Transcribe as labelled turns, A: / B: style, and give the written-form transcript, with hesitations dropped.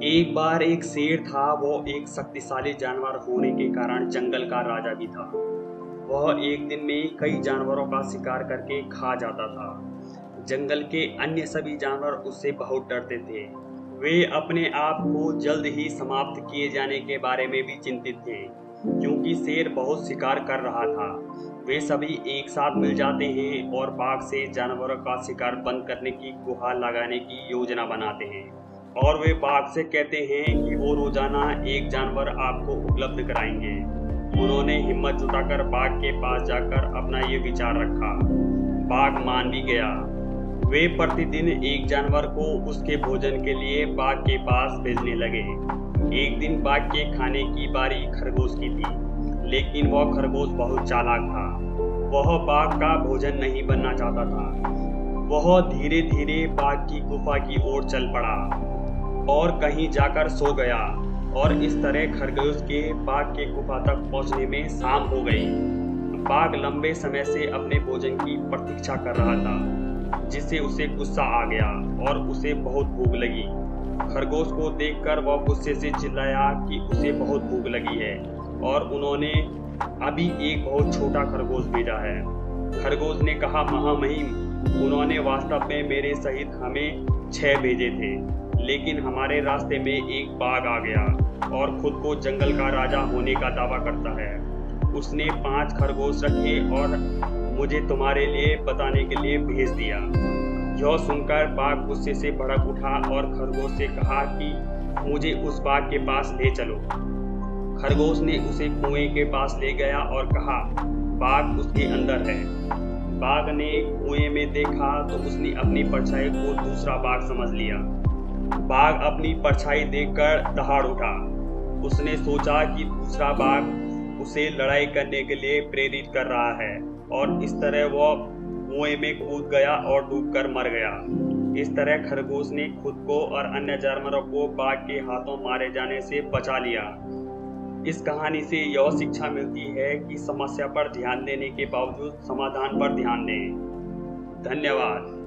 A: एक बार एक शेर था। वो एक शक्तिशाली जानवर होने के कारण जंगल का राजा भी था। वह एक दिन में कई जानवरों का शिकार करके खा जाता था। जंगल के अन्य सभी जानवर उससे बहुत डरते थे। वे अपने आप को जल्द ही समाप्त किए जाने के बारे में भी चिंतित थे, क्योंकि शेर बहुत शिकार कर रहा था। वे सभी एक साथ मिल जाते हैं और बाघ से जानवरों का शिकार बंद करने की गुहार लगाने की योजना बनाते हैं। और वे बाघ से कहते हैं कि वो रोजाना एक जानवर आपको उपलब्ध कराएंगे। उन्होंने हिम्मत जुटाकर बाघ के पास जाकर अपना ये विचार रखा। बाघ मान भी गया। वे प्रतिदिन एक जानवर को उसके भोजन के लिए बाघ के पास भेजने लगे। एक दिन बाघ के खाने की बारी खरगोश की थी, लेकिन वह खरगोश बहुत चालाक था। वह बाघ का भोजन नहीं बनना चाहता था। वह धीरे धीरे बाघ की गुफा की ओर चल पड़ा और कहीं जाकर सो गया। और इस तरह खरगोश के बाघ के गुफा तक पहुंचने में शाम हो गई। बाघ लंबे समय से अपने भोजन की प्रतीक्षा कर रहा था, जिससे उसे गुस्सा आ गया और उसे बहुत भूख लगी। खरगोश को देखकर वह गुस्से से चिल्लाया कि उसे बहुत भूख लगी है और उन्होंने अभी एक बहुत छोटा खरगोश भेजा है। खरगोश ने कहा, महामहिम, उन्होंने वास्तव में मेरे सहित हमें 6 भेजे थे, लेकिन हमारे रास्ते में एक बाघ आ गया और खुद को जंगल का राजा होने का दावा करता है। उसने 5 खरगोश रखे और मुझे तुम्हारे लिए बताने के लिए भेज दिया। यह सुनकर बाघ गुस्से से भड़क उठा और खरगोश से कहा कि मुझे उस बाघ के पास ले चलो। खरगोश ने उसे कुएं के पास ले गया और कहा, बाघ उसके अंदर है। बाघ ने कुएं में देखा तो उसने अपनी परछाई को दूसरा बाघ समझ लिया। बाघ अपनी परछाई देखकर दहाड़ उठा। उसने सोचा कि दूसरा बाघ उसे लड़ाई करने के लिए प्रेरित कर रहा है, और इस तरह वह कुएं में कूद गया और डूबकर मर गया। इस तरह खरगोश ने खुद को और अन्य जानवरों को बाघ के हाथों मारे जाने से बचा लिया। इस कहानी से यह शिक्षा मिलती है कि समस्या पर ध्यान देने के बावजूद समाधान पर ध्यान दें। धन्यवाद।